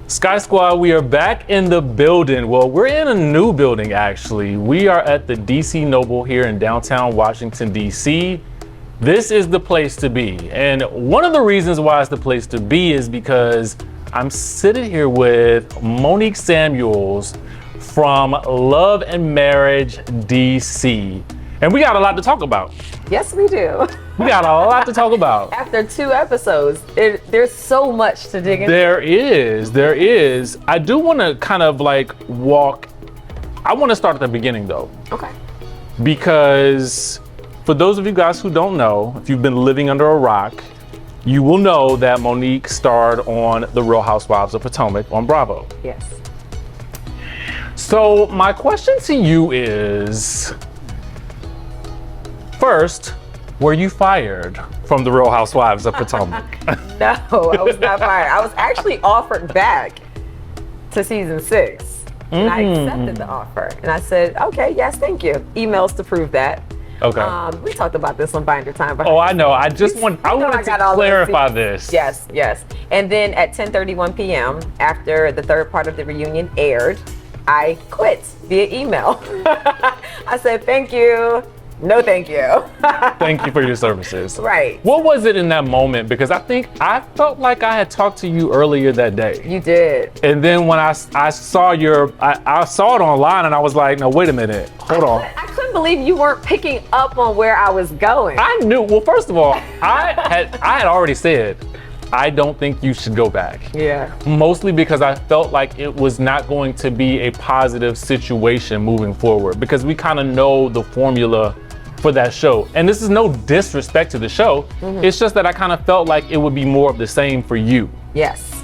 Skye Squad, we are back in the building. Well, we're in a new building, actually. We are at the DC Noble here in downtown Washington, DC. This is the place to be. And one of the reasons why it's the place to be is because I'm sitting here with Monique Samuels from Love and Marriage DC. And we got a lot to talk about. Yes, we do. We got a lot to talk about. After 2 episodes, there's so much to dig into. There is. I do want to kind of like I want to start at the beginning though. Okay. Because for those of you guys who don't know, if you've been living under a rock, you will know that Monique starred on The Real Housewives of Potomac on Bravo. Yes. So my question to you is, first, were you fired from The Real Housewives of Potomac? No, I was not fired. I was actually offered back to season 6. And I accepted the offer. And I said, okay, yes, thank you. Emails to prove that. Okay. We talked about this on Binder Time. Oh, I know. I wanted to clarify this. Yes. And then at 10:31 p.m., after the third part of the reunion aired, I quit via email. I said, thank you. No, thank you. Thank you for your services. Right. What was it in that moment? Because I felt like I had talked to you earlier that day. You did. And then when I saw I saw it online and I was like, no, wait a minute, hold on. I couldn't believe you weren't picking up on where I was going. I knew, well, first of all, I had already said, I don't think you should go back. Yeah. Mostly because I felt like it was not going to be a positive situation moving forward, because we kind of know the formula for that show. And this is no disrespect to the show. Mm-hmm. It's just that I kind of felt like it would be more of the same for you. Yes.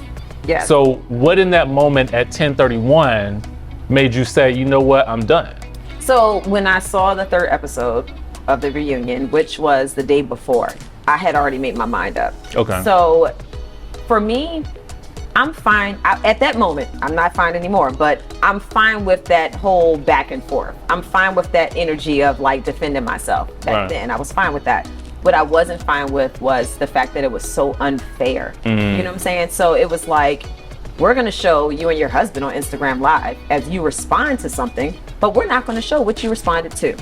So what in that moment at 10:31 made you say, you know what, I'm done? So when I saw the 3rd episode of the reunion, which was the day before, I had already made my mind up. Okay. So for me, I'm fine. At that moment, I'm not fine anymore, but I'm fine with that whole back and forth. I'm fine with that energy of like defending myself back then. I was fine with that. What I wasn't fine with was the fact that it was so unfair. You know what I'm saying? So it was like, we're going to show you and your husband on Instagram Live as you respond to something, but we're not going to show what you responded to.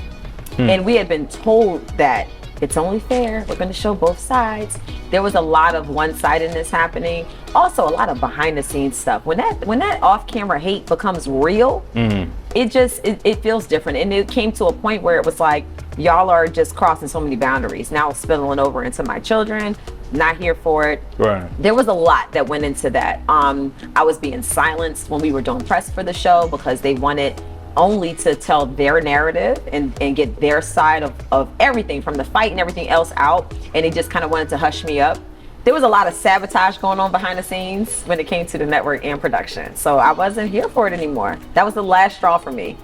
And we had been told that it's only fair. We're going to show both sides. There was a lot of one-sidedness happening. Also, a lot of behind-the-scenes stuff. When that off-camera hate becomes real, it feels different. And it came to a point where it was like, y'all are just crossing so many boundaries. Now it's spilling over into my children. Not here for it. Right. There was a lot that went into that. I was being silenced when we were doing press for the show because they wanted only to tell their narrative and get their side of everything from the fight and everything else out, and they just kind of wanted to hush me up. There was a lot of sabotage going on behind the scenes when it came to the network and production, so I wasn't here for it anymore. That was the last straw for me.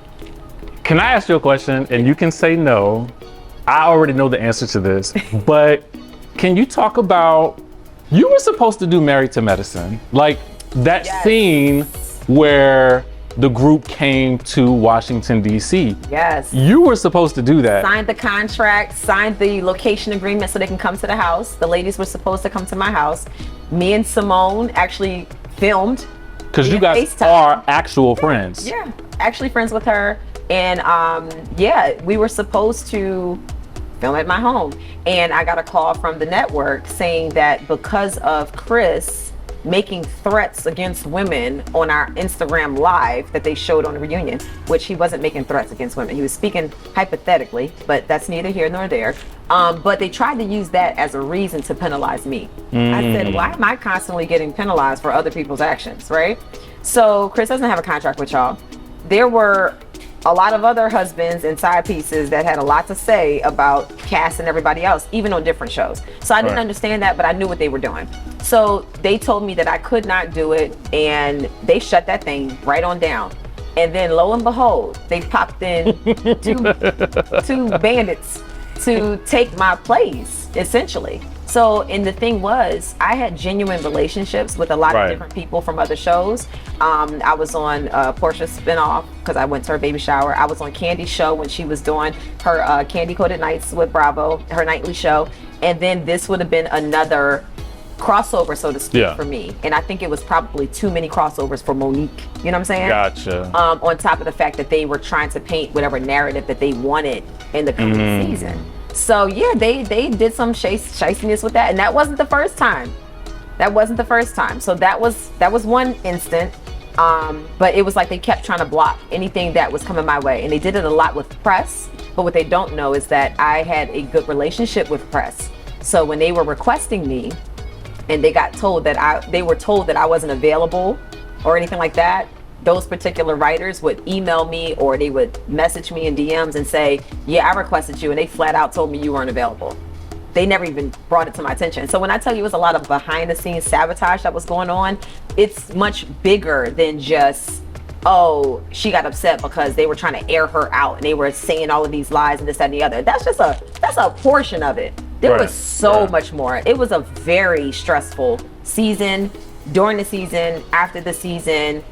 Can I ask you a question? And you can say no. I already know the answer to this, but can you talk about, you were supposed to do Married to Medicine, like that scene where the group came to Washington, D.C. Yes. You were supposed to do that. Signed the contract, signed the location agreement so they can come to the house. The ladies were supposed to come to my house. Me and Simone actually filmed. Because you guys are actual friends. Yeah, actually friends with her. And we were supposed to film at my home. And I got a call from the network saying that because of Chris making threats against women on our Instagram Live that they showed on the reunion, which he wasn't making threats against women. He was speaking hypothetically, but that's neither here nor there. But they tried to use that as a reason to penalize me. I said, why am I constantly getting penalized for other people's actions, right? So Chris doesn't have a contract with y'all. There were a lot of other husbands and side pieces that had a lot to say about Cass and everybody else, even on different shows. So I didn't understand that, but I knew what they were doing. So they told me that I could not do it, and they shut that thing right on down. And then lo and behold, they popped in two bandits to take my place, essentially. So, and the thing was, I had genuine relationships with a lot of different people from other shows. I was on Portia's spinoff because I went to her baby shower. I was on Candy's show when she was doing her Candy Coated Nights with Bravo, her nightly show. And then this would have been another crossover, so to speak, Yeah. for me. And I think it was probably too many crossovers for Monique. You know what I'm saying? Gotcha. On top of the fact that they were trying to paint whatever narrative that they wanted in the coming season. So yeah, they did some shiestiness with that, and that wasn't the first time. That wasn't the first time. So that was one instant. But it was like they kept trying to block anything that was coming my way, and they did it a lot with press. But what they don't know is that I had a good relationship with press. So when they were requesting me, and they got told that they were told that I wasn't available or anything like that, those particular writers would email me or they would message me in DMs and say, yeah, I requested you, and they flat out told me you weren't available. They never even brought it to my attention. So when I tell you it was a lot of behind the scenes sabotage that was going on, it's much bigger than just, oh, she got upset because they were trying to air her out and they were saying all of these lies and this, that, and the other. That's a portion of it. There was so much more. It was a very stressful season, during the season, after the season.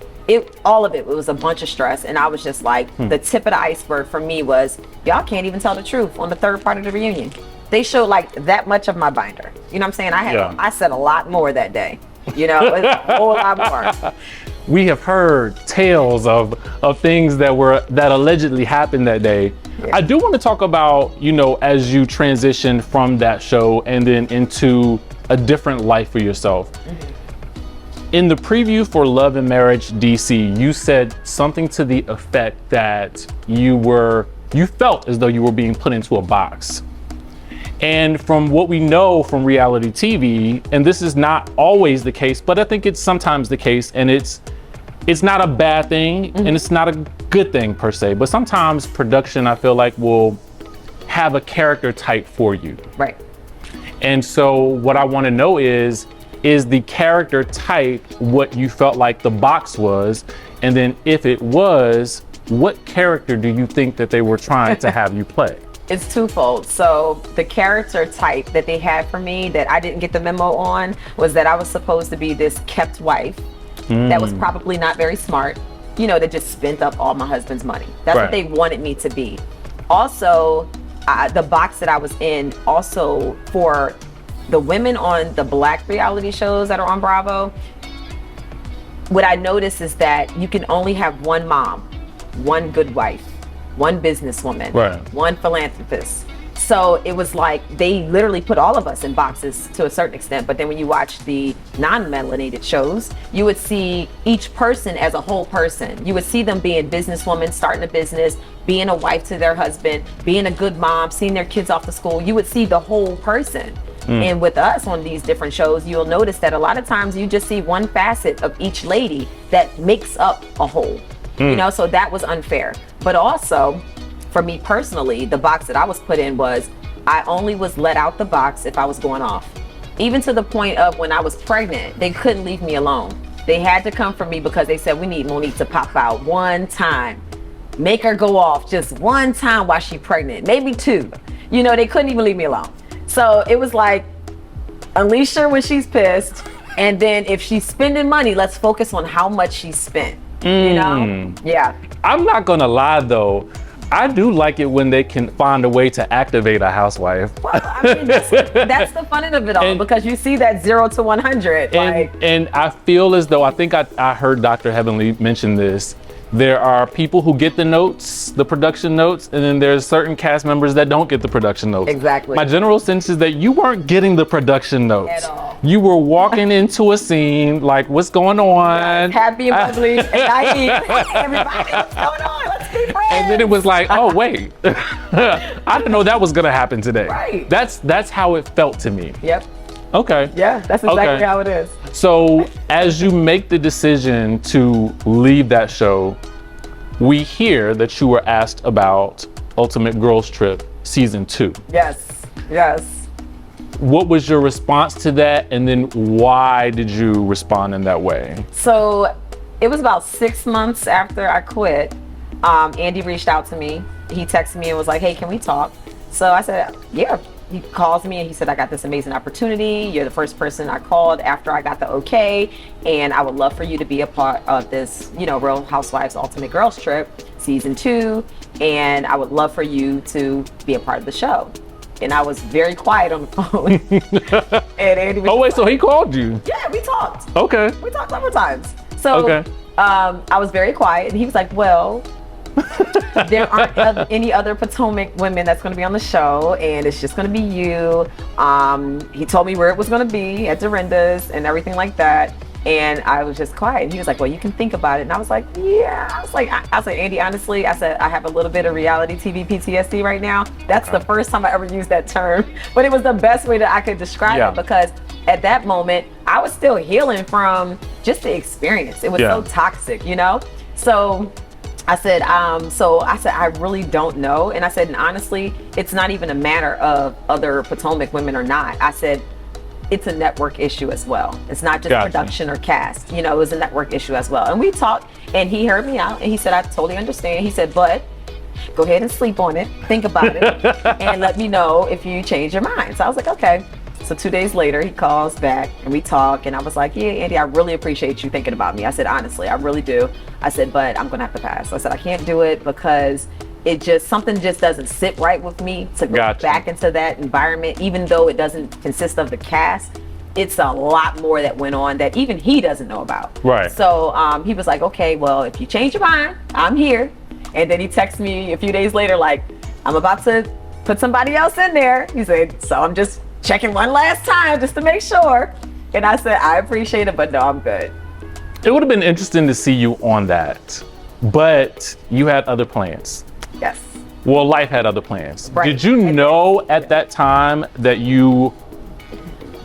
All of it was a bunch of stress, and I was just like, the tip of the iceberg for me was, y'all can't even tell the truth on the third part of the reunion. They showed like that much of my binder. You know what I'm saying? I said a lot more that day. You know, a whole lot more. We have heard tales of things that allegedly happened that day. Yeah. I do want to talk about, you know, as you transitioned from that show and then into a different life for yourself. In the preview for Love and Marriage DC, you said something to the effect that you felt as though you were being put into a box. And from what we know from reality TV, and this is not always the case, but I think it's sometimes the case, and it's not a bad thing, and it's not a good thing per se, but sometimes production, I feel like, will have a character type for you. Right. And so what I want to know is the character type what you felt like the box was? And then if it was, what character do you think that they were trying to have you play? It's twofold. So the character type that they had for me that I didn't get the memo on was that I was supposed to be this kept wife that was probably not very smart, you know, that just spent up all my husband's money. That's what they wanted me to be. Also, the box that I was in, also for the women on the Black reality shows that are on Bravo, what I noticed is that you can only have one mom, one good wife, one businesswoman, one philanthropist. So it was like they literally put all of us in boxes to a certain extent. But then when you watch the non-melanated shows, you would see each person as a whole person. You would see them being businesswomen, starting a business, being a wife to their husband, being a good mom, seeing their kids off to school. You would see the whole person. And with us on these different shows, you'll notice that a lot of times you just see one facet of each lady that makes up a whole. You know, so that was unfair. But also, for me personally, the box that I was put in was, I only was let out the box if I was going off. Even to the point of when I was pregnant, they couldn't leave me alone. They had to come for me because they said, we need Monique to pop out one time. Make her go off just one time while she's pregnant, maybe two. You know, they couldn't even leave me alone. So it was like, unleash her when she's pissed. And then if she's spending money, let's focus on how much she spent. You know? Yeah. I'm not gonna lie though, I do like it when they can find a way to activate a housewife. Well, I mean, that's the fun of it all, because you see that 0 to 100. And I feel as though, I think I heard Dr. Heavenly mention this, there are people who get the notes, the production notes, and then there's certain cast members that don't get the production notes. Exactly. My general sense is that you weren't getting the production notes. At all. You were walking into a scine like, what's going on? Happy and bubbly and naive. Everybody, what's going on? Let's be friends. And then it was like, oh wait, I didn't know that was gonna happen today. Right. That's how it felt to me. Yep. Okay. Yeah, that's exactly how it is. So as you make the decision to leave that show, we hear that you were asked about Ultimate Girls Trip Season 2. Yes, yes. What was your response to that? And then why did you respond in that way? So it was about 6 months after I quit. Andy reached out to me. He texted me and was like, hey, can we talk? So I said, yeah. He calls me and he said, I got this amazing opportunity. You're the first person I called after I got the okay. And I would love for you to be a part of this, you know, Real Housewives Ultimate Girls Trip Season 2. And I would love for you to be a part of the show. and I was very quiet on the phone. And Andy was Oh wait, so he called you? yeah, we talked. Okay. We talked several times. So Okay. I was very quiet, and he was like, well, there aren't any other Potomac women that's going to be on the show, and it's just going to be you. He told me where it was going to be at Dorinda's and everything like that. And I was just quiet. And he was like, well, you can think about it. And I was like, yeah. I was like, Andy, honestly, I said, I have a little bit of reality TV PTSD right now. That's the first time I ever used that term. But it was the best way that I could describe it, because at that moment, I was still healing from just the experience. It was so toxic, you know? So I said, I really don't know. And I said, and honestly, it's not even a matter of other Potomac women or not. I said, it's a network issue as well. It's not just production or cast. You know, it was a network issue as well. And we talked, and he heard me out, and he said, I totally understand. He said, but go ahead and sleep on it, think about it, and let me know if you change your mind. So I was like, okay. So 2 days later, he calls back, and we talk, and I was like, yeah, Andy, I really appreciate you thinking about me. I said, honestly, I really do. I said, but I'm gonna have to pass. I said, I can't do it because something just doesn't sit right with me to go back into that environment, even though it doesn't consist of the cast. It's a lot more that went on that even he doesn't know about. Right. So he was like, okay, well, if you change your mind, I'm here. And then he texted me a few days later, like, I'm about to put somebody else in there. He said, so I'm just checking one last time just to make sure. And I said, I appreciate it, but no, I'm good. It would have been interesting to see you on that, but you had other plans. Yes. Well, life had other plans. Right. Did you know at that time that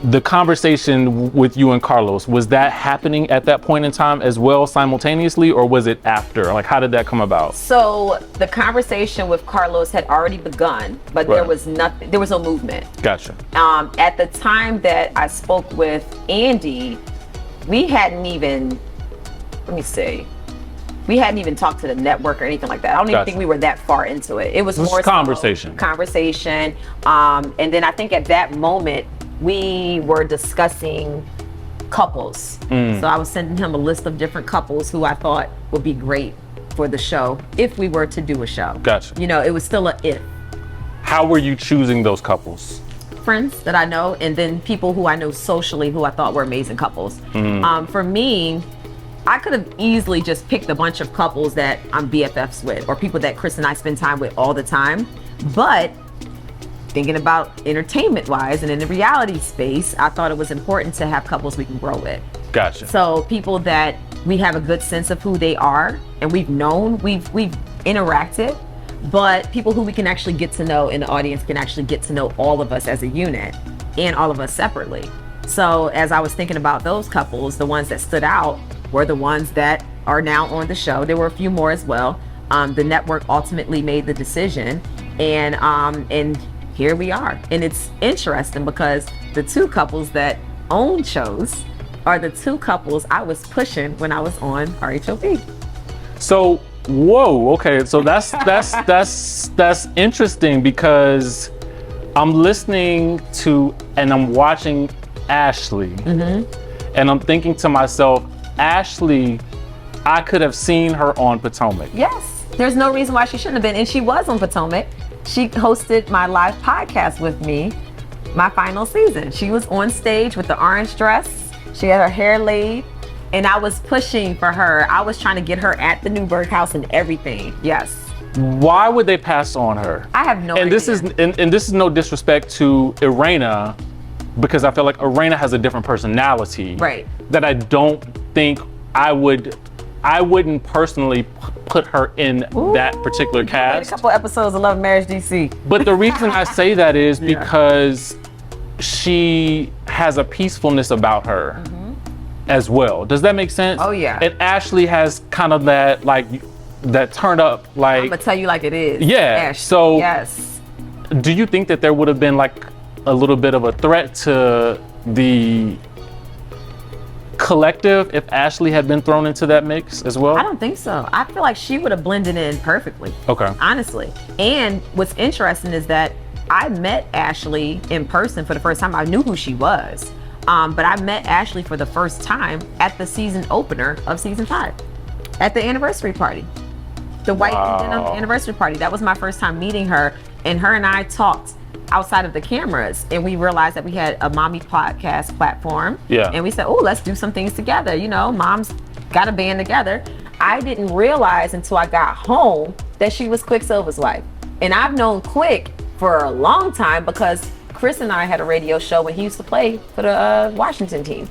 the conversation with you and Carlos, was that happening at that point in time as well simultaneously, or was it after? Like, how did that come about? So the conversation with Carlos had already begun, but there was no movement. Gotcha. At the time that I spoke with Andy, we hadn't even talked to the network or anything like that. I don't even think we were that far into it. It was more conversation. And then I think at that moment we were discussing couples. So I was sending him a list of different couples who I thought would be great for the show if we were to do a show. Gotcha. You know, it was still a if. How were you choosing those couples? Friends that I know, and then people who I know socially who I thought were amazing couples. For me, I could have easily just picked a bunch of couples that I'm BFFs with, or people that Chris and I spend time with all the time. But thinking about entertainment wise and in the reality space, I thought it was important to have couples we can grow with. Gotcha. So people that we have a good sense of who they are, and we've known, we've interacted, but people who we can actually get to know, and the audience can actually get to know all of us as a unit and all of us separately. So as I was thinking about those couples, the ones that stood out were the ones that are now on the show. There were a few more as well. The network ultimately made the decision, and here we are. And it's interesting because the two couples that own shows are the two couples I was pushing when I was on RHOP. So, whoa, okay. So that's interesting, because I'm listening to and I'm watching Ashley, and I'm thinking to myself, Ashley, I could have seen her on Potomac. Yes, there's no reason why she shouldn't have been, and she was on Potomac. She hosted my live podcast with me, my final season. She was on stage with the orange dress. She had her hair laid, and I was pushing for her. I was trying to get her at the Newburgh house and everything. Yes. Why would they pass on her? I have no idea. And this is no disrespect to Irena, because I feel like Irena has a different personality. Right. That I don't think I wouldn't personally put her in that particular cast. A couple episodes of Love and Marriage DC. But the reason I say that is because she has a peacefulness about her as well. Does that make sense? Oh yeah. And Ashley has kind of that, like, that turn up, like, I'm gonna tell you like it is. Yeah. Ashley. So yes. Do you think that there would have been like a little bit of a threat to the collective if Ashley had been thrown into that mix as well? I don't think so. I feel like she would have blended in perfectly. Okay. Honestly. And what's interesting is that I met Ashley in person for the first time. I knew who she was. But I met Ashley for the first time at the season opener of season 5, at the anniversary party. The white denim anniversary party. That was my first time meeting her, and her and I talked outside of the cameras, and we realized that we had a mommy podcast platform. Yeah. And we said, oh, let's do some things together. You know, moms got a band together. I didn't realize until I got home that she was Quicksilver's wife. And I've known Quick for a long time because Chris and I had a radio show when he used to play for the Washington team.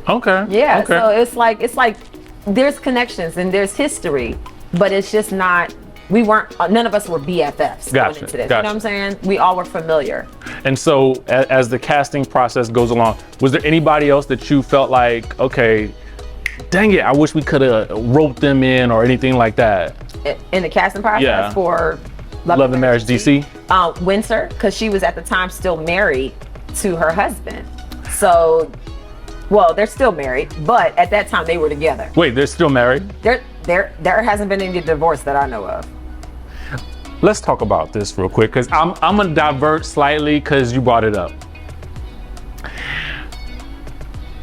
Okay. Yeah. Okay. So it's like there's connections and there's history, but it's just not. We weren't. None of us were BFFs going into this. You know what I'm saying? We all were familiar. And so, as the casting process goes along, was there anybody else that you felt like, okay, dang it, I wish we could have roped them in or anything like that? In the casting process for Love and Marriage DC? Winter, because she was at the time still married to her husband. So, well, they're still married, but at that time they were together. Wait, they're still married? There hasn't been any divorce that I know of. Let's talk about this real quick, because I'm gonna divert slightly because you brought it up.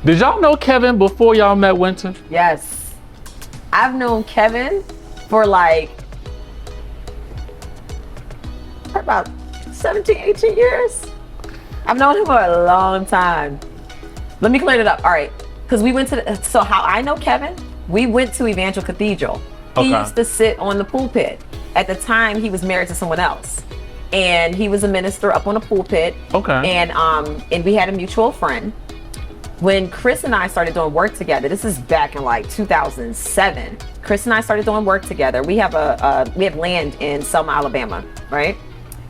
Did y'all know Kevin before y'all met Winter? Yes. I've known Kevin for about 17, 18 years. I've known him for a long time. Let me clear it up. All right. Because we went to, so how I know Kevin, we went to Evangel Cathedral. He used to sit on the pulpit. At the time, he was married to someone else. And he was a minister up on the pulpit. Okay. And we had a mutual friend. When Chris and I started doing work together, this is back in 2007. Chris and I started doing work together. We have land in Selma, Alabama, right?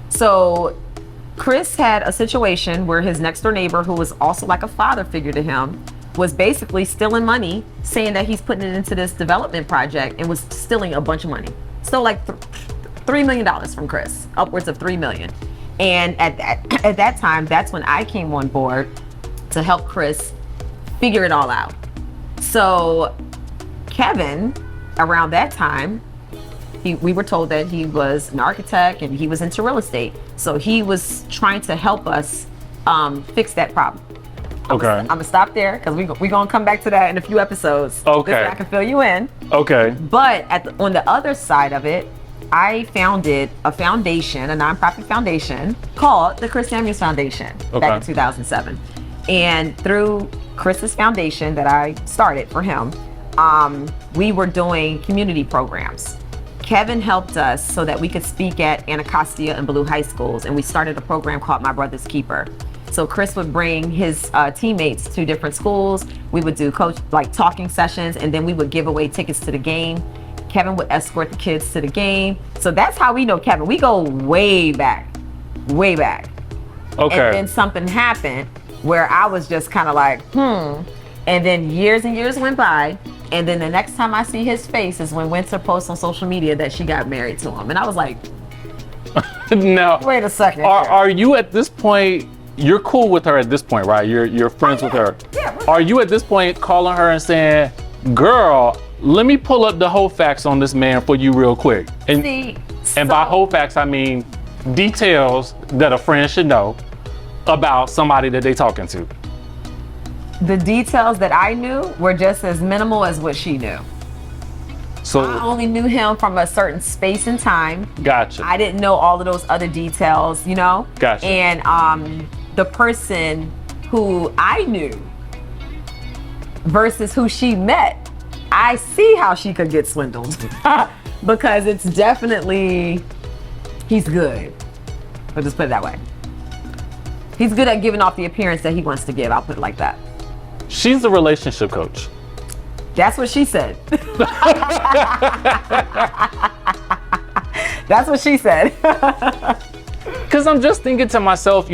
So Chris had a situation where his next door neighbor, who was also like a father figure to him, was basically stealing money, saying that he's putting it into this development project, and was stealing a bunch of money. Stole like $3 million from Chris, upwards of $3 million. And at that time, that's when I came on board to help Chris figure it all out. So Kevin, around that time, we were told that he was an architect and he was into real estate. So he was trying to help us fix that problem. Okay. I'm gonna stop there because we're gonna come back to that in a few episodes. Okay. This way I can fill you in. Okay. But on the other side of it, I founded a foundation, a nonprofit foundation called the Chris Samuels Foundation back in 2007. And through Chris's foundation that I started for him, we were doing community programs. Kevin helped us so that we could speak at Anacostia and Blue high schools, and we started a program called My Brother's Keeper. So Chris would bring his teammates to different schools. We would do talking sessions, and then we would give away tickets to the game. Kevin would escort the kids to the game. So that's how we know Kevin. We go way back, way back. Okay. And then something happened where I was just kind of like, And then years and years went by. And then the next time I see his face is when Winter posts on social media that she got married to him. And I was like, now, wait a second. Are you at this point, you're cool with her at this point, right? You're friends with her. Yeah. Are you at this point calling her and saying, girl, let me pull up the whole facts on this man for you real quick? And by whole facts, I mean details that a friend should know about somebody that they talking to. The details that I knew were just as minimal as what she knew. So I only knew him from a certain space and time. Gotcha. I didn't know all of those other details, you know? Gotcha. And the person who I knew versus who she met, I see how she could get swindled. Because it's definitely, he's good. I'll just put it that way. He's good at giving off the appearance that he wants to give. I'll put it like that. She's a relationship coach. That's what she said. That's what she said. Because I'm just thinking to myself,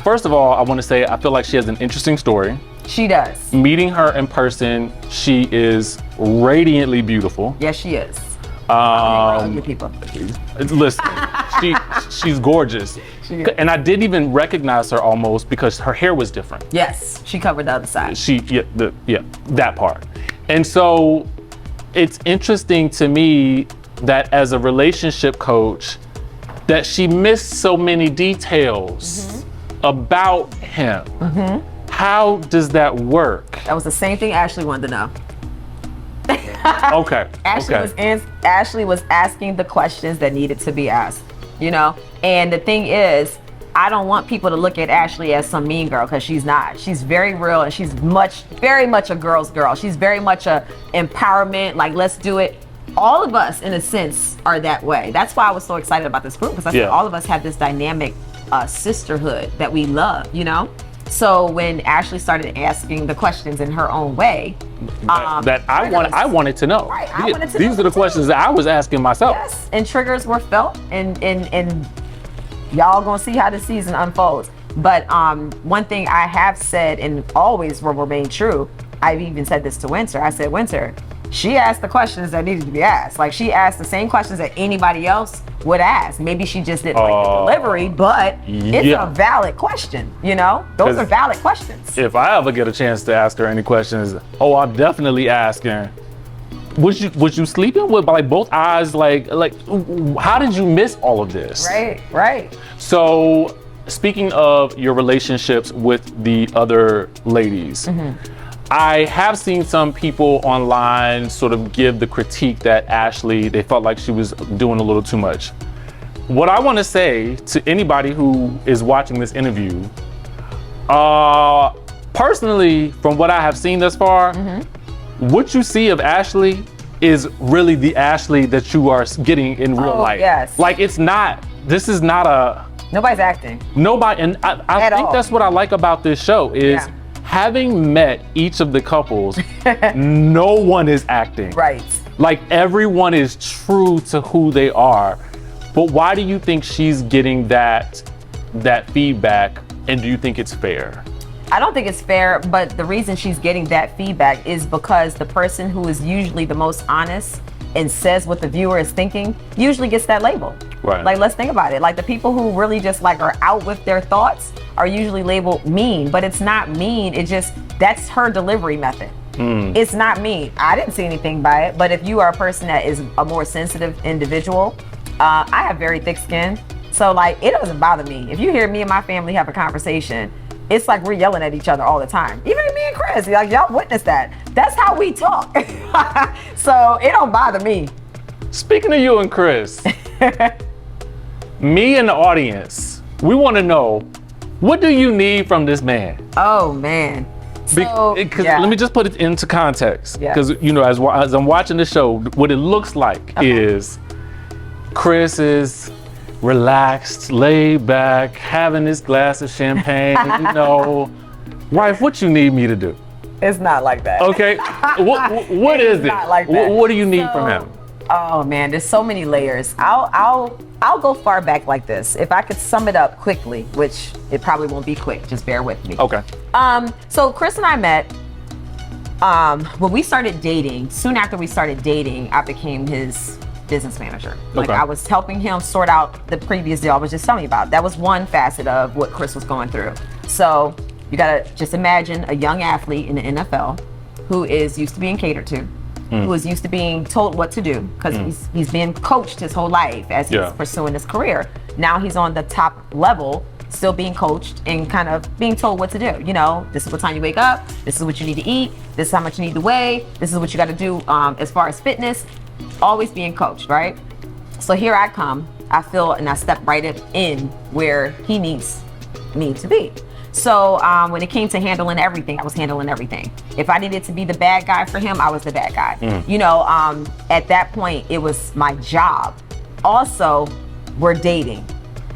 first of all, I want to say I feel like she has an interesting story. She does. Meeting her in person, she is radiantly beautiful. Yes, she is. People. Listen, she's gorgeous. And I didn't even recognize her almost because her hair was different. Yes, she covered the other side. That part. And so it's interesting to me that as a relationship coach, that she missed so many details about him. How does that work? That was the same thing Ashley wanted to know. Okay. Ashley was asking the questions that needed to be asked, And the thing is, I don't want people to look at Ashley as some mean girl, because she's not. She's very real, and she's very much a girl's girl. She's very much a empowerment, like, let's do it. All of us, in a sense, are that way. That's why I was so excited about this group, because I said all of us have this dynamic sisterhood that we love, you know? So when Ashley started asking the questions in her own way, I wanted to know. Right, I wanted to These know are the too. questions that I was asking myself. Yes, and triggers were felt, and y'all gonna see how the season unfolds. But one thing I have said, and always will remain true, I've even said this to Winter. I said, Winter, she asked the questions that needed to be asked. Like, she asked the same questions that anybody else would ask. Maybe she just didn't like the delivery, but it's a valid question, you know? Those are valid questions. If I ever get a chance to ask her any questions, I'm definitely asking. Was you sleeping with like both eyes? Like how did you miss all of this? Right. So speaking of your relationships with the other ladies, I have seen some people online sort of give the critique that Ashley, they felt like she was doing a little too much. What I want to say to anybody who is watching this interview, personally, from what I have seen thus far, what you see of Ashley is really the Ashley that you are getting in real life. Yes. Like, this is not a... Nobody's acting. Nobody, and I think that's what I like about this show is having met each of the couples, no one is acting. Right. Like, everyone is true to who they are. But why do you think she's getting that feedback, and do you think it's fair? I don't think it's fair, but the reason she's getting that feedback is because the person who is usually the most honest and says what the viewer is thinking usually gets that label. Right. Like, let's think about it. Like, the people who really just like are out with their thoughts are usually labeled mean, but it's not mean. It just, that's her delivery method. It's not mean. I didn't see anything by it, but if you are a person that is a more sensitive individual, I have very thick skin. So like, it doesn't bother me. If you hear me and my family have a conversation, it's like we're yelling at each other all the time. Even me and Chris, like, y'all witnessed that. That's how we talk. So it don't bother me. Speaking of you and Chris, me and the audience, we want to know, what do you need from this man? Oh man. So, Let me just put it into context. Yeah. Because, you know, as I'm watching the show, what it looks like is Chris is relaxed, laid back, having this glass of champagne, you know. Wife, what you need me to do? It's not like that. Okay. What is it? Not like that. What do you need from him? Oh man, there's so many layers. I'll go far back like this. If I could sum it up quickly, which it probably won't be quick, just bear with me. Okay. So Chris and I met when we started dating. Soon after we started dating, I became his business manager. Like, I was helping him sort out the previous deal I was just telling you about. That was one facet of what Chris was going through. So you gotta just imagine a young athlete in the NFL who is used to being catered to, who is used to being told what to do, because he's been coached his whole life as he's pursuing his career. Now he's on the top level, still being coached and kind of being told what to do. You know, this is what time you wake up, this is what you need to eat, this is how much you need to weigh, this is what you gotta do as far as fitness. Always being coached, right? So here I come, I feel, and I step right in where he needs me to be. So when it came to handling everything, I was handling everything. If I needed to be the bad guy for him, I was the bad guy. You know, at that point, it was my job. Also, we're dating.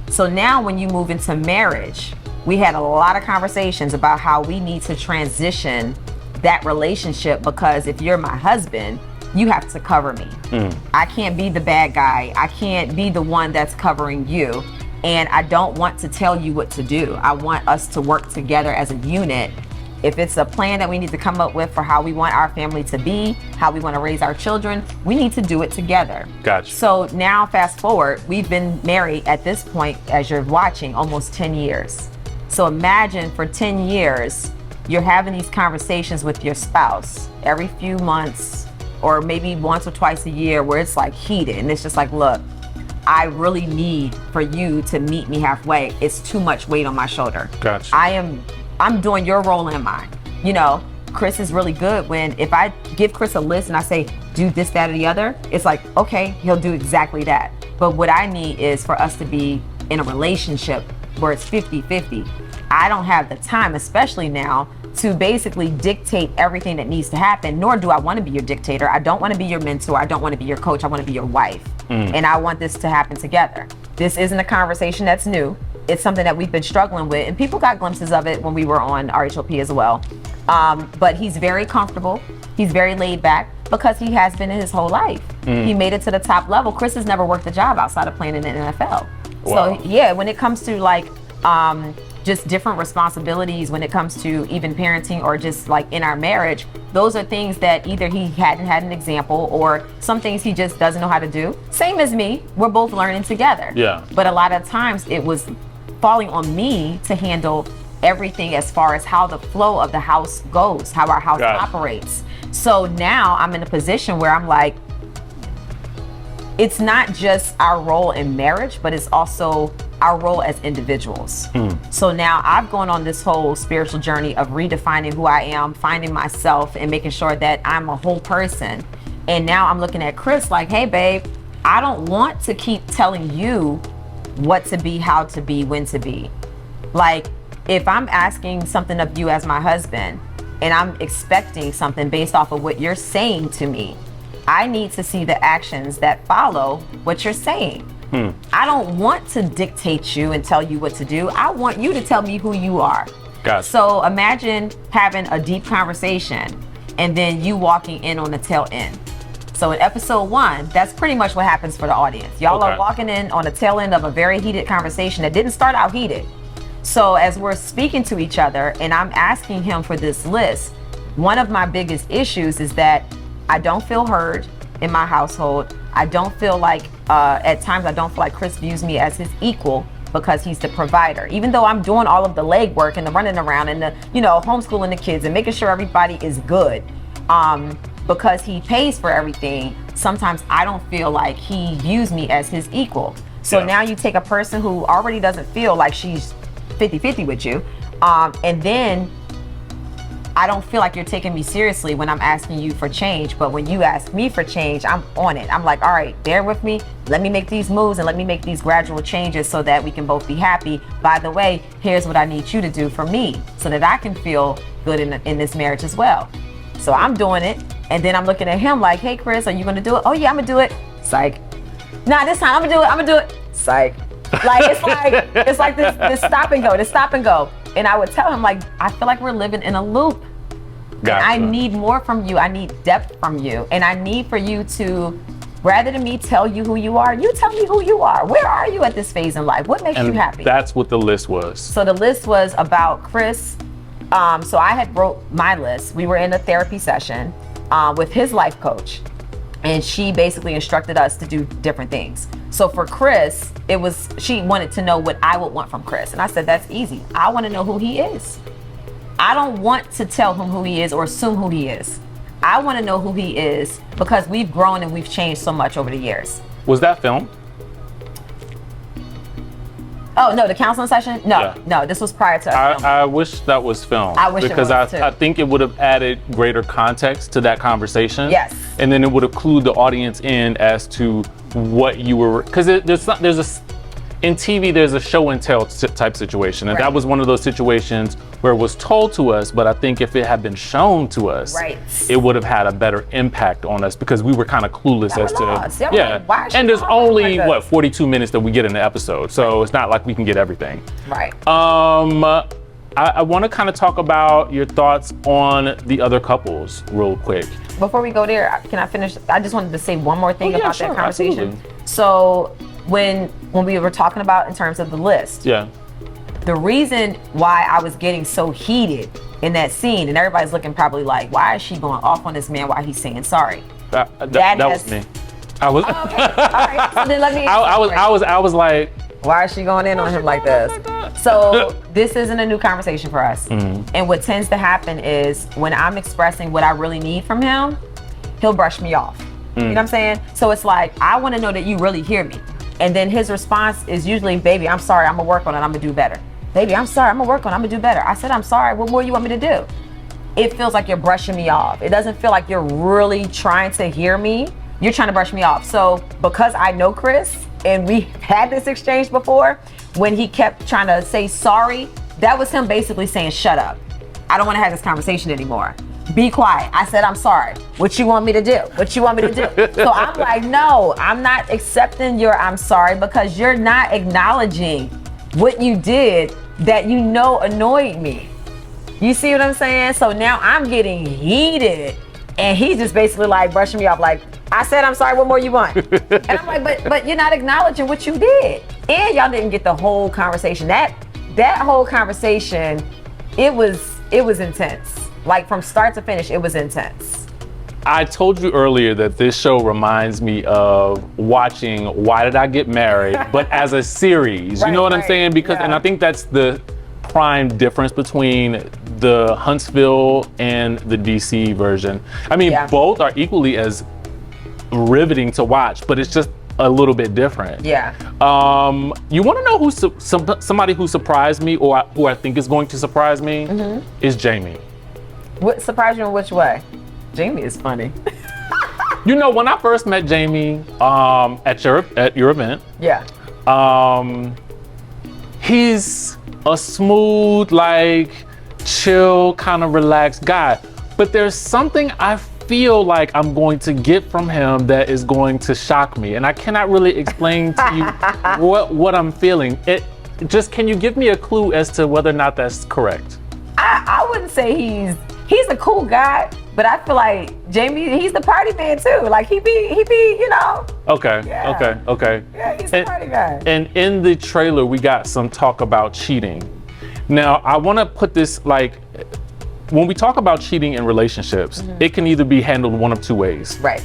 So now when you move into marriage, we had a lot of conversations about how we need to transition that relationship, because if you're my husband, you have to cover me. I can't be the bad guy. I can't be the one that's covering you. And I don't want to tell you what to do. I want us to work together as a unit. If it's a plan that we need to come up with for how we want our family to be, how we want to raise our children, we need to do it together. Gotcha. So now fast forward, we've been married at this point, as you're watching, almost 10 years. So imagine for 10 years, you're having these conversations with your spouse every few months, or maybe once or twice a year, where it's like heated. And it's just like, look, I really need for you to meet me halfway. It's too much weight on my shoulder. Gotcha. I'm doing your role and mine. You know, Chris is really good when, if I give Chris a list and I say, do this, that, or the other, it's like, okay, he'll do exactly that. But what I need is for us to be in a relationship where it's 50-50. I don't have the time, especially now, to basically dictate everything that needs to happen, nor do I want to be your dictator. I don't want to be your mentor. I don't want to be your coach. I want to be your wife. And I want this to happen together. This isn't a conversation that's new. It's something that we've been struggling with, and people got glimpses of it when we were on RHOP as well. But he's very comfortable. He's very laid back because he has been in his whole life. He made it to the top level. Chris has never worked a job outside of playing in the NFL. Wow. So yeah, when it comes to like just different responsibilities, when it comes to even parenting or just like in our marriage, those are things that either he hadn't had an example or some things he just doesn't know how to do. Same as me, we're both learning together. Yeah. But a lot of times it was falling on me to handle everything as far as how the flow of the house goes, how our house operates. So now I'm in a position where I'm like, it's not just our role in marriage, but it's also our role as individuals. So now I've gone on this whole spiritual journey of redefining who I am, finding myself, and making sure that I'm a whole person. And now I'm looking at Chris like, hey babe, I don't want to keep telling you what to be, how to be, when to be. Like, if I'm asking something of you as my husband, and I'm expecting something based off of what you're saying to me, I need to see the actions that follow what you're saying. I don't want to dictate you and tell you what to do. I want you to tell me who you are. Gotcha. So imagine having a deep conversation and then you walking in on the tail end. So in episode 1, that's pretty much what happens for the audience. Y'all are walking in on the tail end of a very heated conversation that didn't start out heated. So as we're speaking to each other and I'm asking him for this list, one of my biggest issues is that I don't feel heard in my household. I don't feel like, at times I don't feel like Chris views me as his equal because he's the provider. Even though I'm doing all of the legwork and the running around and the, homeschooling the kids and making sure everybody is good, because he pays for everything, sometimes I don't feel like he views me as his equal. So now you take a person who already doesn't feel like she's 50-50 with you, and then I don't feel like you're taking me seriously when I'm asking you for change. But when you ask me for change, I'm on it. I'm like, all right, bear with me. Let me make these moves and let me make these gradual changes so that we can both be happy. By the way, here's what I need you to do for me so that I can feel good in this marriage as well. So I'm doing it. And then I'm looking at him like, hey, Chris, are you going to do it? Oh, yeah, I'm going to do it. Psych. Nah, this time I'm going to do it. Psych. Like, it's like this stop and go. And I would tell him, like, I feel like we're living in a loop. Gotcha. And I need more from you. I need depth from you. And I need for you to, rather than me tell you who you are, you tell me who you are. Where are you at this phase in life? What makes you happy? That's what the list was. So the list was about Chris. So I had wrote my list. We were in a therapy session with his life coach. And she basically instructed us to do different things. So for Chris, she wanted to know what I would want from Chris. And I said, that's easy. I want to know who he is. I don't want to tell him who he is or assume who he is. I want to know who he is because we've grown and we've changed so much over the years. Was that filmed? Oh, no, the counseling session? No, this was prior to us filming. I wish that was filmed. I wish it was, because too. I think it would have added greater context to that conversation. Yes. And then it would have clued the audience in as to what you were, because in TV, there's a show and tell type situation. And that was one of those situations where it was told to us, but I think if it had been shown to us, it would have had a better impact on us because we were kind of clueless as to, and there's only, 42 minutes that we get in the episode. So it's not like we can get everything. Right. I want to kind of talk about your thoughts on the other couples real quick. Before we go there, can I finish? I just wanted to say one more thing about that conversation. Absolutely. So when we were talking about in terms of the list, the reason why I was getting so heated in that scene, and everybody's looking probably like, why is she going off on this man while he's saying sorry? That was me. I was. Okay. All right. So then let me. I was like, why is she going in on him like this? So this isn't a new conversation for us. And what tends to happen is when I'm expressing what I really need from him, he'll brush me off. You know what I'm saying? So it's like, I want to know that you really hear me. And then his response is usually, baby, I'm sorry, I'm gonna work on it, I'm gonna do better. Baby, I'm sorry, I'm gonna work on it, I'm gonna do better. I said, I'm sorry, what more you want me to do? It feels like you're brushing me off. It doesn't feel like you're really trying to hear me. You're trying to brush me off. So because I know Chris, and we had this exchange before, when he kept trying to say sorry, that was him basically saying, shut up. I don't want to have this conversation anymore. Be quiet. I said, I'm sorry. What you want me to do? What you want me to do? So I'm like, no, I'm not accepting your I'm sorry, because you're not acknowledging what you did that you know annoyed me. You see what I'm saying? So now I'm getting heated, and he's just basically like brushing me off like, I said I'm sorry, what more you want? And I'm like, but you're not acknowledging what you did. And y'all didn't get the whole conversation. That whole conversation, it was intense. Like from start to finish, it was intense. I told you earlier that this show reminds me of watching Why Did I Get Married, but as a series. You know what I'm saying? Because, and I think that's the prime difference between the Huntsville and the DC version. I mean, both are equally as riveting to watch, but it's just a little bit different. Yeah. You want to know who somebody who surprised me, or who I think is going to surprise me, is Jamie. What surprised you in which way? Jamie is funny. You know, when I first met Jamie at your event, he's a smooth, like chill, kind of relaxed guy. But there's something I feel like I'm going to get from him that is going to shock me, and I cannot really explain to you what I'm feeling. Can you give me a clue as to whether or not that's correct? I wouldn't say he's a cool guy, but I feel like Jamie, he's the party man too. Like he be, you know. Okay. Yeah. Okay. Yeah, he's the party guy. And in the trailer, we got some talk about cheating. Now, I want to put this, like, when we talk about cheating in relationships, it can either be handled one of two ways. Right.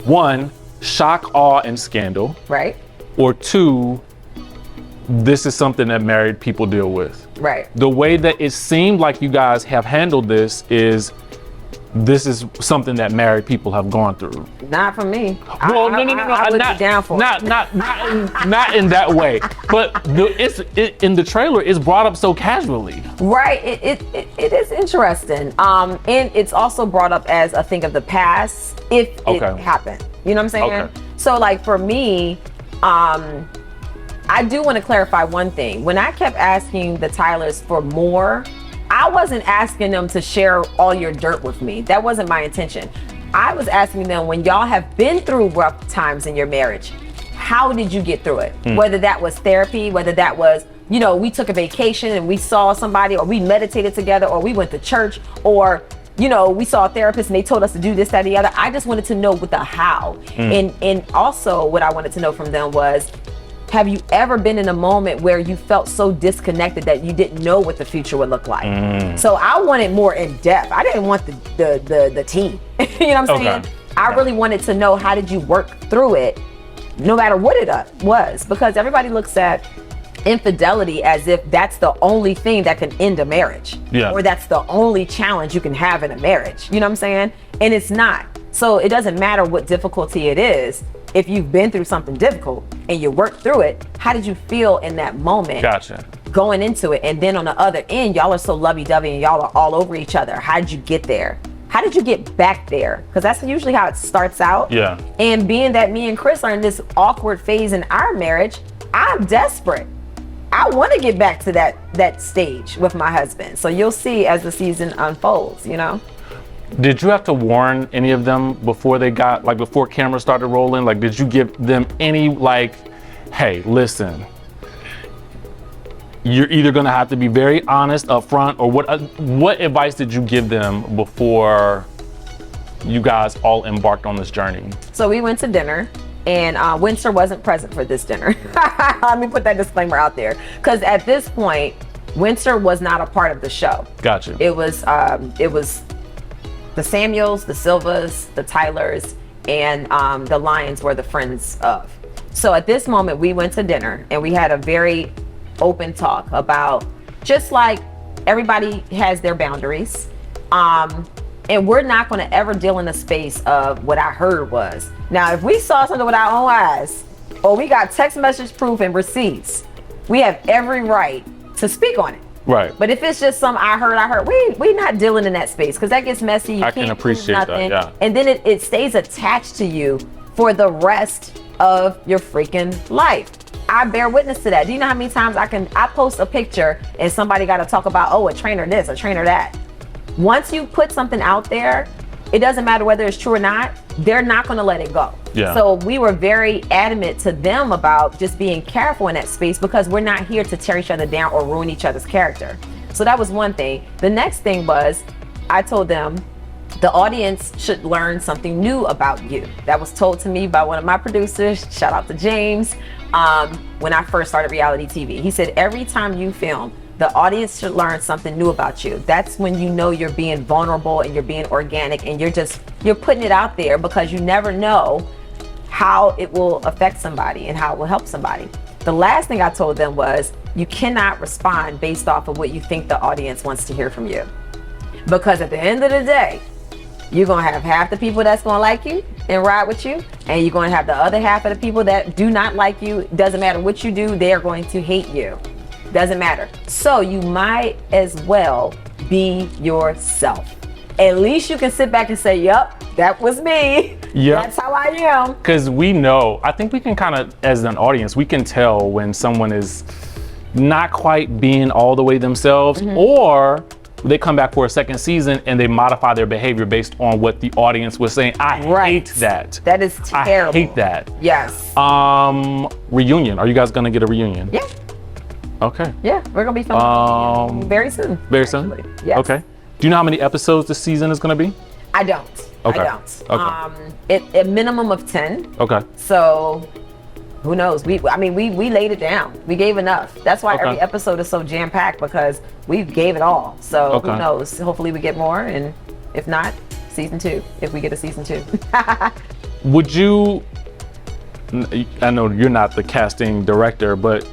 One, shock, awe, and scandal. Right. Or two, this is something that married people deal with. Right. The way that it seemed like you guys have handled this is something that married people have gone through. Not for me. Well, no. I would be down for not in that way. But in the trailer, it's brought up so casually. Right. It is interesting. And it's also brought up as a thing of the past if it happened. You know what I'm saying? Okay. So like for me, I do want to clarify one thing. When I kept asking the Tylers for more, I wasn't asking them to share all your dirt with me. That wasn't my intention. I was asking them, when y'all have been through rough times in your marriage, how did you get through it? Whether that was therapy, whether that was, you know, we took a vacation and we saw somebody, or we meditated together, or we went to church, or, you know, we saw a therapist and they told us to do this, that, the other. I just wanted to know what the how. And also what I wanted to know from them was, have you ever been in a moment where you felt so disconnected that you didn't know what the future would look like? So I wanted more in depth. I didn't want the tea. You know what I'm saying? I really wanted to know, how did you work through it, no matter what it was? Because everybody looks at infidelity as if that's the only thing that can end a marriage, or that's the only challenge you can have in a marriage. You know what I'm saying? And it's not. So it doesn't matter what difficulty it is. If you've been through something difficult and you work through it, how did you feel in that moment? Gotcha. Going into it, and then on the other end, y'all are so lovey-dovey and y'all are all over each other. How did you get there? How did you get back there? Because that's usually how it starts out. Yeah. And being that me and Chris are in this awkward phase in our marriage, I'm desperate. I want to get back to that stage with my husband. So you'll see as the season unfolds, you know? Did you have to warn any of them before before cameras started rolling? Like, did you give them any, like, hey, listen, you're either gonna have to be very honest up front, or what advice did you give them before you guys all embarked on this journey? So we went to dinner, and Winter wasn't present for this dinner. Let me put that disclaimer out there, because at this point, Winter was not a part of the show. Gotcha. It was the Samuels, the Silvas, the Tylers, and the Lyons were the friends of. So at this moment, we went to dinner and we had a very open talk about, just like everybody has their boundaries. And we're not gonna ever deal in the space of what I heard was. Now, if we saw something with our own eyes, or we got text message proof and receipts, we have every right to speak on it. Right. But if it's just some I heard, we not dealing in that space, because that gets messy. You I can't can appreciate prove nothing, that, yeah. And then it stays attached to you for the rest of your freaking life. I bear witness to that. Do you know how many times I post a picture and somebody got to talk about, oh, a trainer this, a trainer that. Once you put something out there, it doesn't matter whether it's true or not, they're not going to let it go. Yeah. So we were very adamant to them about just being careful in that space, because we're not here to tear each other down or ruin each other's character. So that was one thing. The next thing was, I told them the audience should learn something new about you. That was told to me by one of my producers. Shout out to James. When I first started reality TV, he said, every time you film, the audience should learn something new about you. That's when you know you're being vulnerable and you're being organic, and you're putting it out there, because you never know how it will affect somebody and how it will help somebody. The last thing I told them was, you cannot respond based off of what you think the audience wants to hear from you. Because at the end of the day, you're gonna have half the people that's gonna like you and ride with you, and you're gonna have the other half of the people that do not like you. Doesn't matter what you do, they are going to hate you. Doesn't matter. So you might as well be yourself. At least you can sit back and say, yup, that was me. Yep. That's how I am. Because we know, I think we can kind of, as an audience, we can tell when someone is not quite being all the way themselves, or they come back for a second season and they modify their behavior based on what the audience was saying. I hate that. That is terrible. I hate that. Yes. Reunion. Are you guys gonna get a reunion? Yeah. Okay. Yeah, we're gonna be filming very soon. Very soon? Actually. Yes. Okay. Do you know how many episodes this season is gonna be? I don't. Okay. I don't. Okay. A minimum of 10. Okay. So who knows? We laid it down. We gave enough. That's why Okay. every episode is so jam-packed, because we gave it all. So Okay. who knows? Hopefully we get more, and if not, season 2, if we get a season 2. Would you, I know you're not the casting director, but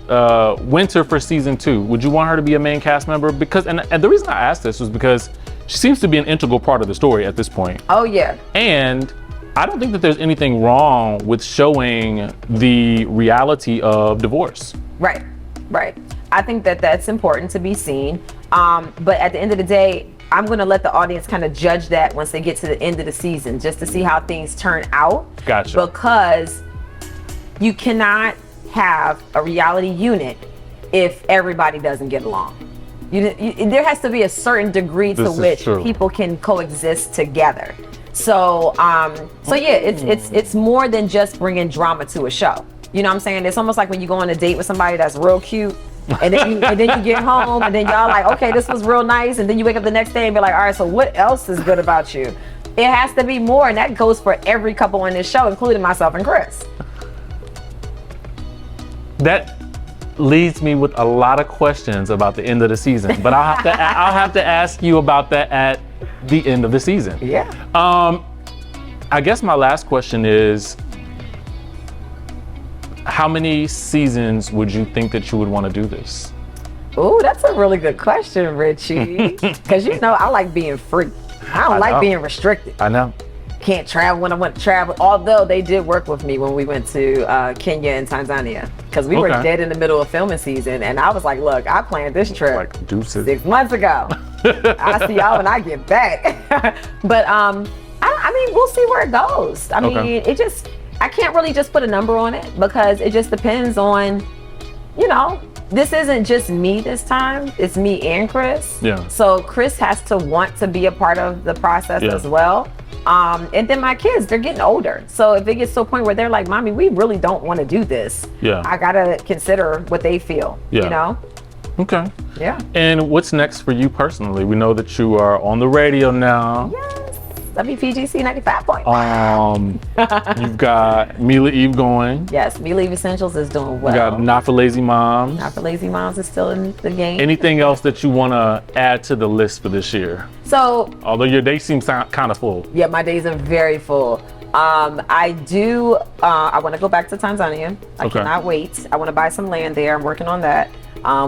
Winter for season 2, would you want her to be a main cast member? Because, and the reason I asked this was because she seems to be an integral part of the story at this point. Oh yeah. And I don't think that there's anything wrong with showing the reality of divorce. Right, right. I think that that's important to be seen. But at the end of the day, I'm going to let the audience kind of judge that once they get to the end of the season, just to see how things turn out. Gotcha. Because you cannot have a reality unit if everybody doesn't get along. There has to be a certain degree to which people can coexist together. So, yeah, it's more than just bringing drama to a show. You know what I'm saying? It's almost like when you go on a date with somebody that's real cute, and then you get home, and then y'all like, okay, this was real nice, and then you wake up the next day and be like, all right, so what else is good about you? It has to be more, and that goes for every couple on this show, including myself and Chris. That leads me with a lot of questions about the end of the season, but I'll have to ask you about that at the end of the season. Yeah. I guess my last question is, how many seasons would you think that you would want to do this? Ooh, that's a really good question, Richie. Because you know I like being free. I don't like being restricted. I know. Can't travel when I want to travel. Although they did work with me when we went to Kenya and Tanzania, because we were dead in the middle of filming season, and I was like, look, I planned this trip Like deuces. 6 months ago. I'll see y'all when I get back. But I mean, we'll see where it goes. I mean, I can't really just put a number on it, because it just depends on, you know, this isn't just me this time, it's me and Chris. Yeah. So Chris has to want to be a part of the process as well. And then my kids, they're getting older. So if it gets to a point where they're like, Mommy, we really don't want to do this. Yeah. I gotta consider what they feel, you know? Okay. Yeah. And what's next for you personally? We know that you are on the radio now. Yes. WPGC 95.1. You've got Mila Eve going. Yes, Mila Eve Essentials is doing well. You got Not for Lazy Moms. Not for Lazy Moms is still in the game. Anything else that you want to add to the list for this year? So, although your day seems kind of full. Yeah, my days are very full. I want to go back to Tanzania. I cannot wait. I want to buy some land there. I'm working on that.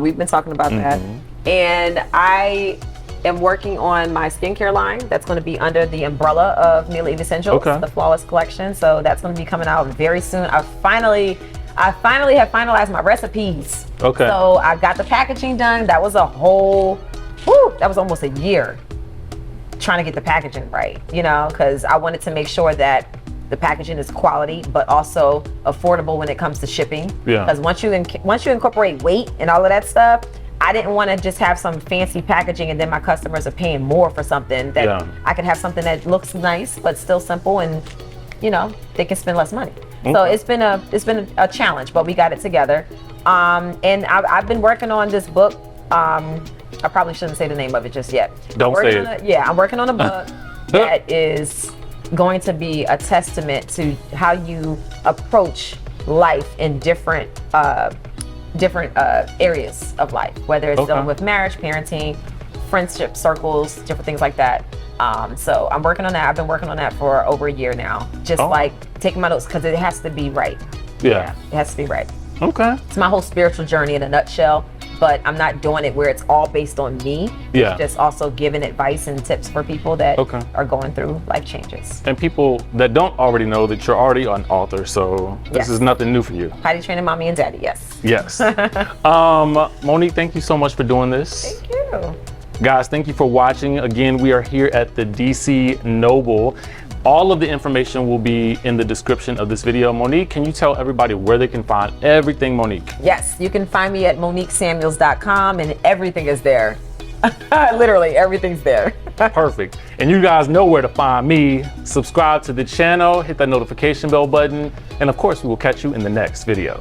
We've been talking about that. And I am working on my skincare line that's going to be under the umbrella of Mila Eve Essentials, the Flawless Collection. So that's going to be coming out very soon. I finally have finalized my recipes. Okay. So I got the packaging done. That was that was almost a year trying to get the packaging right, you know, because I wanted to make sure that the packaging is quality, but also affordable when it comes to shipping. Yeah. Because once you incorporate weight and all of that stuff, I didn't want to just have some fancy packaging and then my customers are paying more for something that I could have something that looks nice but still simple, and you know, they can spend less money. So it's been a challenge, but we got it together. And I've been working on this book. I probably shouldn't say the name of it just yet. Don't say it. I'm working on a book that is going to be a testament to how you approach life in different areas of life, whether it's dealing with marriage, parenting, friendship circles, different things like that. So I'm working on that. I've been working on that for over a year now. Just like taking my notes, because it has to be right. Yeah. It has to be right. Okay. It's my whole spiritual journey in a nutshell, but I'm not doing it where it's all based on me. Yeah. It's just also giving advice and tips for people that Okay. are going through life changes. And people that don't already know that you're already an author, so this is nothing new for you. Potty training mommy and daddy, yes. Yes. Monique, thank you so much for doing this. Thank you. Guys, thank you for watching. Again, we are here at the DC Noble. All of the information will be in the description of this video. Monique, can you tell everybody where they can find everything Monique? Yes, you can find me at MoniqueSamuels.com, and everything is there. Literally, everything's there. Perfect. And you guys know where to find me. Subscribe to the channel, hit that notification bell button, and of course, we will catch you in the next video.